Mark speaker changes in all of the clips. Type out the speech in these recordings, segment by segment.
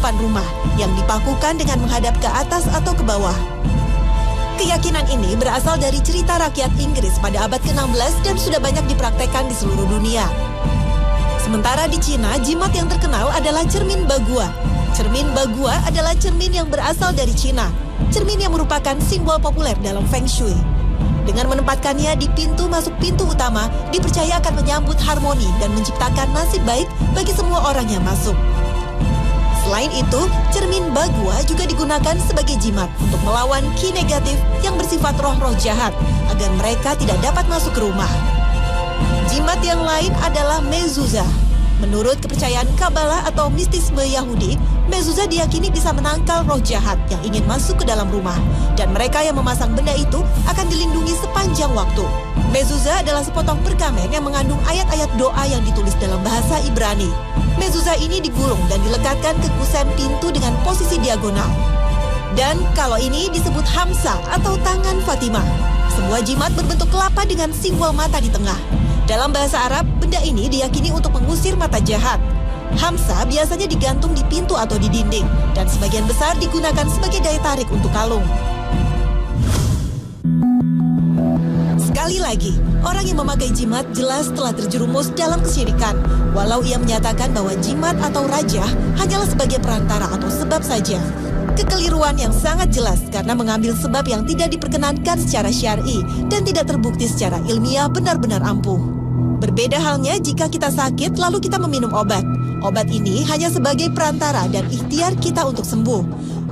Speaker 1: depan rumah yang dipakukan dengan menghadap ke atas atau ke bawah. Keyakinan ini berasal dari cerita rakyat Inggris pada abad ke-16 dan sudah banyak dipraktekkan di seluruh dunia. Sementara di Cina, jimat yang terkenal adalah cermin Bagua. Cermin Bagua adalah cermin yang berasal dari Cina. Cermin yang merupakan simbol populer dalam Feng Shui. Dengan menempatkannya di pintu masuk pintu utama, dipercaya akan menyambut harmoni dan menciptakan nasib baik bagi semua orang yang masuk. Selain itu, cermin Bagua juga digunakan sebagai jimat untuk melawan ki negatif yang bersifat roh-roh jahat agar mereka tidak dapat masuk ke rumah. Jimat yang lain adalah mezuzah. Menurut kepercayaan Kabbalah atau mistisme Yahudi, mezuzah diyakini bisa menangkal roh jahat yang ingin masuk ke dalam rumah, dan mereka yang memasang benda itu akan dilindungi sepanjang waktu. Mezuzah adalah sepotong perkamen yang mengandung ayat-ayat doa yang ditulis dalam bahasa Ibrani. Mezuzah ini digulung dan dilekatkan ke kusen pintu dengan posisi diagonal. Dan kalau ini disebut Hamsa atau tangan Fatimah. Sebuah jimat berbentuk kelapa dengan simbol mata di tengah. Dalam bahasa Arab, benda ini diyakini untuk mengusir mata jahat. Hamsa biasanya digantung di pintu atau di dinding, dan sebagian besar digunakan sebagai daya tarik untuk kalung. Sekali lagi, orang yang memakai jimat jelas telah terjerumus dalam kesyirikan, walau ia menyatakan bahwa jimat atau rajah hanyalah sebagai perantara atau sebab saja. Kekeliruan yang sangat jelas karena mengambil sebab yang tidak diperkenankan secara syar'i dan tidak terbukti secara ilmiah benar-benar ampuh. Berbeda halnya jika kita sakit lalu kita meminum obat. Obat ini hanya sebagai perantara dan ikhtiar kita untuk sembuh.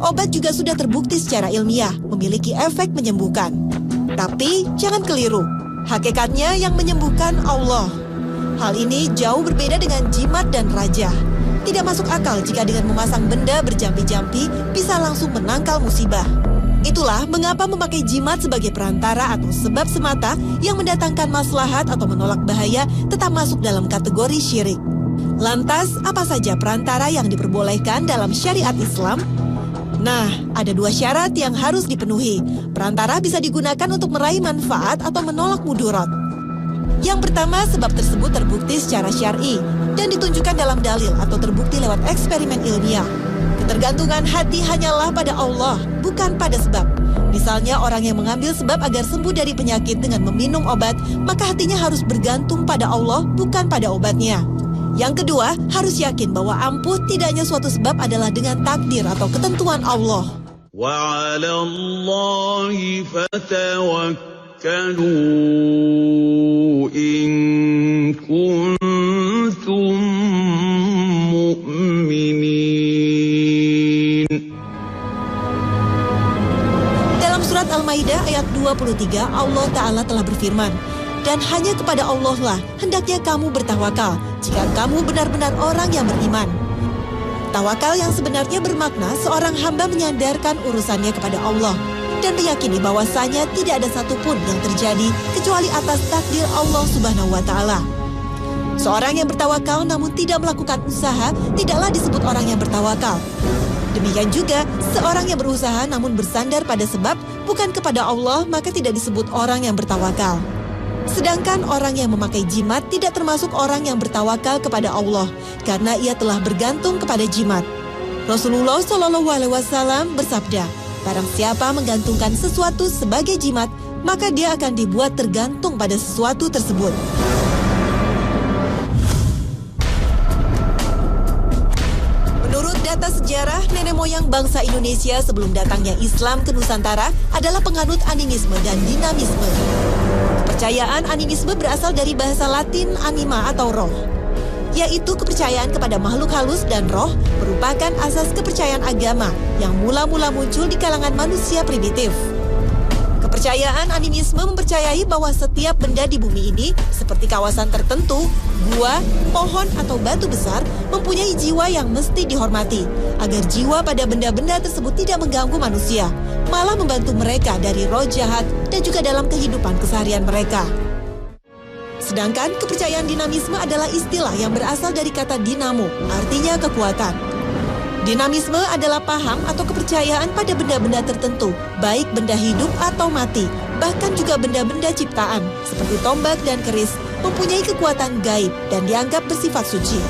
Speaker 1: Obat juga sudah terbukti secara ilmiah, memiliki efek menyembuhkan. Tapi jangan keliru, hakikatnya yang menyembuhkan Allah. Hal ini jauh berbeda dengan jimat dan rajah. Tidak masuk akal jika dengan memasang benda berjampi-jampi bisa langsung menangkal musibah. Itulah mengapa memakai jimat sebagai perantara atau sebab semata yang mendatangkan maslahat atau menolak bahaya tetap masuk dalam kategori syirik. Lantas, apa saja perantara yang diperbolehkan dalam syariat Islam? Nah, ada dua syarat yang harus dipenuhi. Perantara bisa digunakan untuk meraih manfaat atau menolak mudarat. Yang pertama, sebab tersebut terbukti secara syar'i dan ditunjukkan dalam dalil atau terbukti lewat eksperimen ilmiah. Ketergantungan hati hanyalah pada Allah, bukan pada sebab. Misalnya orang yang mengambil sebab agar sembuh dari penyakit dengan meminum obat, maka hatinya harus bergantung pada Allah, bukan pada obatnya. Yang kedua, harus yakin bahwa ampuh tidak hanya suatu sebab adalah dengan takdir atau ketentuan Allah.
Speaker 2: وَعَلَى اللَّهِ فَتَوَكَّلُوا إِن كُنتُم مُّؤْمِنِينَ.
Speaker 1: Dalam surat Al-Maidah ayat 23, Allah Ta'ala telah berfirman, dan hanya kepada Allah lah hendaknya kamu bertawakal jika kamu benar-benar orang yang beriman. Tawakal yang sebenarnya bermakna seorang hamba menyandarkan urusannya kepada Allah dan meyakini bahwasanya tidak ada satupun yang terjadi kecuali atas takdir Allah Subhanahu wa Ta'ala. Seorang yang bertawakal namun tidak melakukan usaha tidaklah disebut orang yang bertawakal. Demikian juga, seorang yang berusaha namun bersandar pada sebab bukan kepada Allah maka tidak disebut orang yang bertawakal. Sedangkan orang yang memakai jimat tidak termasuk orang yang bertawakal kepada Allah karena ia telah bergantung kepada jimat. Rasulullah SAW bersabda, barang siapa menggantungkan sesuatu sebagai jimat, maka dia akan dibuat tergantung pada sesuatu tersebut. Menurut data sejarah, nenek moyang bangsa Indonesia sebelum datangnya Islam ke Nusantara adalah penganut animisme dan dinamisme. Kepercayaan animisme berasal dari bahasa Latin anima atau roh, yaitu kepercayaan kepada makhluk halus dan roh merupakan asas kepercayaan agama yang mula-mula muncul di kalangan manusia primitif. Kepercayaan animisme mempercayai bahwa setiap benda di bumi ini, seperti kawasan tertentu, gua, pohon, atau batu besar, mempunyai jiwa yang mesti dihormati, agar jiwa pada benda-benda tersebut tidak mengganggu manusia, malah membantu mereka dari roh jahat dan juga dalam kehidupan keseharian mereka. Sedangkan kepercayaan dinamisme adalah istilah yang berasal dari kata dinamo, artinya kekuatan. Dinamisme adalah paham atau kepercayaan pada benda-benda tertentu, baik benda hidup atau mati, bahkan juga benda-benda ciptaan, seperti tombak dan keris, mempunyai kekuatan gaib dan dianggap bersifat suci.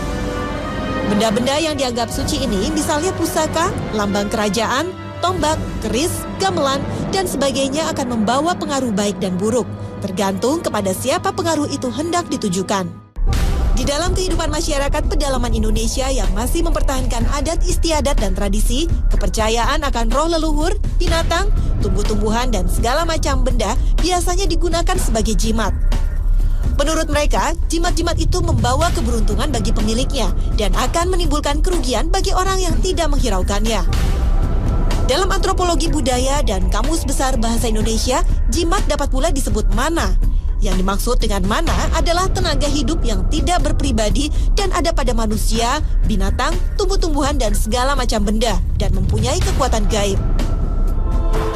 Speaker 1: Benda-benda yang dianggap suci ini misalnya pusaka, lambang kerajaan, tombak, keris, gamelan, dan sebagainya akan membawa pengaruh baik dan buruk, tergantung kepada siapa pengaruh itu hendak ditujukan. Di dalam kehidupan masyarakat pedalaman Indonesia yang masih mempertahankan adat istiadat dan tradisi, kepercayaan akan roh leluhur, binatang, tumbuh-tumbuhan, dan segala macam benda biasanya digunakan sebagai jimat. Menurut mereka, jimat-jimat itu membawa keberuntungan bagi pemiliknya dan akan menimbulkan kerugian bagi orang yang tidak menghiraukannya. Dalam antropologi budaya dan Kamus Besar Bahasa Indonesia, jimat dapat pula disebut mana. Yang dimaksud dengan mana adalah tenaga hidup yang tidak berpribadi dan ada pada manusia, binatang, tumbuh-tumbuhan, dan segala macam benda dan mempunyai kekuatan gaib.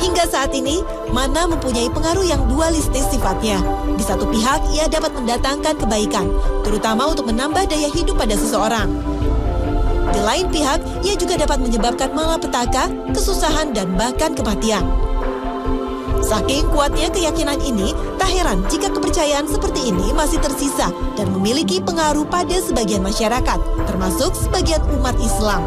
Speaker 1: Hingga saat ini, mana mempunyai pengaruh yang dualistis sifatnya. Di satu pihak, ia dapat mendatangkan kebaikan, terutama untuk menambah daya hidup pada seseorang. Di lain pihak, ia juga dapat menyebabkan malapetaka, kesusahan, dan bahkan kematian. Saking kuatnya keyakinan ini, tak heran jika kepercayaan seperti ini masih tersisa dan memiliki pengaruh pada sebagian masyarakat, termasuk sebagian umat Islam.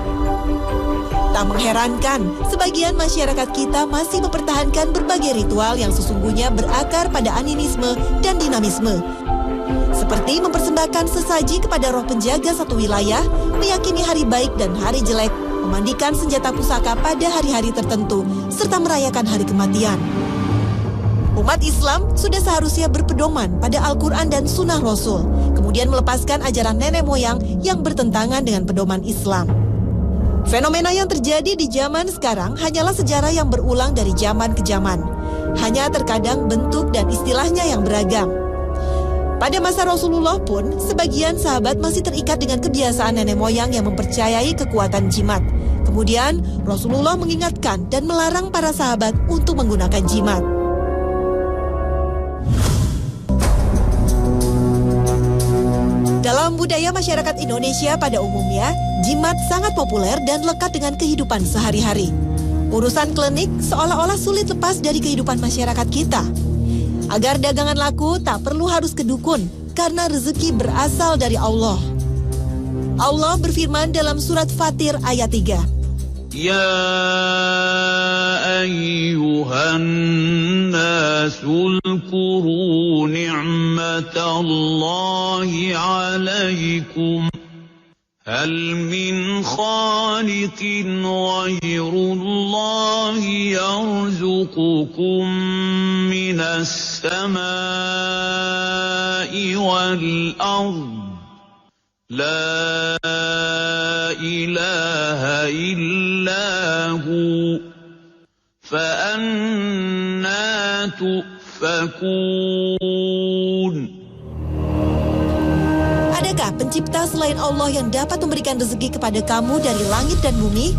Speaker 1: Tak mengherankan, sebagian masyarakat kita masih mempertahankan berbagai ritual yang sesungguhnya berakar pada animisme dan dinamisme. Seperti mempersembahkan sesaji kepada roh penjaga satu wilayah, meyakini hari baik dan hari jelek, memandikan senjata pusaka pada hari-hari tertentu, serta merayakan hari kematian. Umat Islam sudah seharusnya berpedoman pada Al-Quran dan Sunnah Rasul, kemudian melepaskan ajaran nenek moyang yang bertentangan dengan pedoman Islam. Fenomena yang terjadi di zaman sekarang hanyalah sejarah yang berulang dari zaman ke zaman. Hanya terkadang bentuk dan istilahnya yang beragam. Pada masa Rasulullah pun, sebagian sahabat masih terikat dengan kebiasaan nenek moyang yang mempercayai kekuatan jimat. Kemudian, Rasulullah mengingatkan dan melarang para sahabat untuk menggunakan jimat. Dalam budaya masyarakat Indonesia pada umumnya, jimat sangat populer dan lekat dengan kehidupan sehari-hari. Urusan klinik seolah-olah sulit lepas dari kehidupan masyarakat kita. Agar dagangan laku tak perlu harus ke dukun, karena rezeki berasal dari Allah. Allah berfirman dalam surat Fatir ayat 3.
Speaker 2: Ya ayyuhan nasul kuru ni'matallahi alaikum. Hal min khaliqin ghayrullahi yarzuqukum minas samai wal ard. La ilaha illahu fa anna tufakun.
Speaker 1: Adakah pencipta selain Allah yang dapat memberikan rezeki kepada kamu dari langit dan bumi?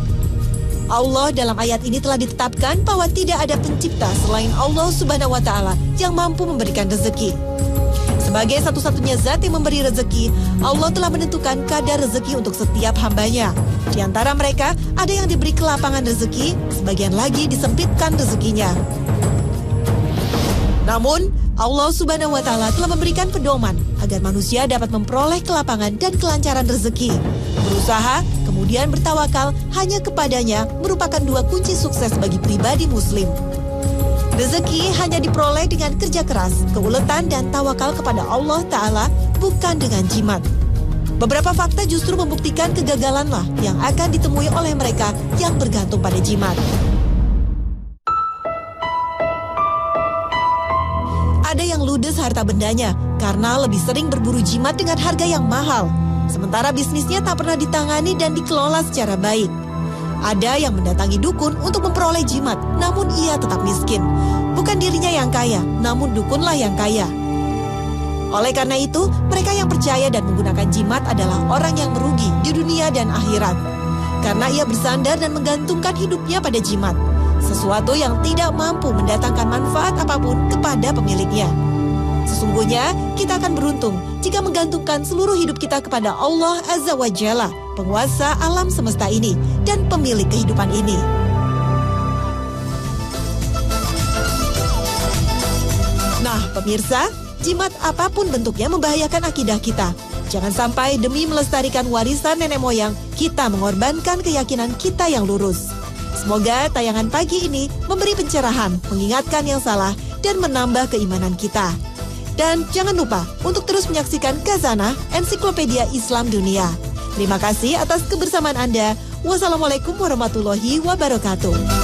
Speaker 1: Allah dalam ayat ini telah ditetapkan bahwa tidak ada pencipta selain Allah Subhanahu wa Ta'ala yang mampu memberikan rezeki. Sebagai satu-satunya zat yang memberi rezeki, Allah telah menentukan kadar rezeki untuk setiap hambanya. Di antara mereka, ada yang diberi kelapangan rezeki, sebagian lagi disempitkan rezekinya. Namun, Allah Subhanahu wa Ta'ala telah memberikan pedoman agar manusia dapat memperoleh kelapangan dan kelancaran rezeki. Berusaha, kemudian bertawakal hanya kepadanya merupakan dua kunci sukses bagi pribadi Muslim. Rezeki hanya diperoleh dengan kerja keras, keuletan, dan tawakal kepada Allah Ta'ala, bukan dengan jimat. Beberapa fakta justru membuktikan kegagalanlah yang akan ditemui oleh mereka yang bergantung pada jimat. Ada yang ludes harta bendanya karena lebih sering berburu jimat dengan harga yang mahal, sementara bisnisnya tak pernah ditangani dan dikelola secara baik. Ada yang mendatangi dukun untuk memperoleh jimat, namun ia tetap miskin. Bukan dirinya yang kaya, namun dukunlah yang kaya. Oleh karena itu, mereka yang percaya dan menggunakan jimat adalah orang yang merugi di dunia dan akhirat. Karena ia bersandar dan menggantungkan hidupnya pada jimat, sesuatu yang tidak mampu mendatangkan manfaat apapun kepada pemiliknya. Sesungguhnya, kita akan beruntung jika menggantungkan seluruh hidup kita kepada Allah Azza wa Jalla, penguasa alam semesta ini dan pemilik kehidupan ini. Nah, pemirsa, jimat apapun bentuknya membahayakan akidah kita. Jangan sampai demi melestarikan warisan nenek moyang, kita mengorbankan keyakinan kita yang lurus. Semoga tayangan pagi ini memberi pencerahan, mengingatkan yang salah, dan menambah keimanan kita. Dan jangan lupa untuk terus menyaksikan Khazanah Ensiklopedia Islam Dunia. Terima kasih atas kebersamaan Anda. Wassalamualaikum warahmatullahi wabarakatuh.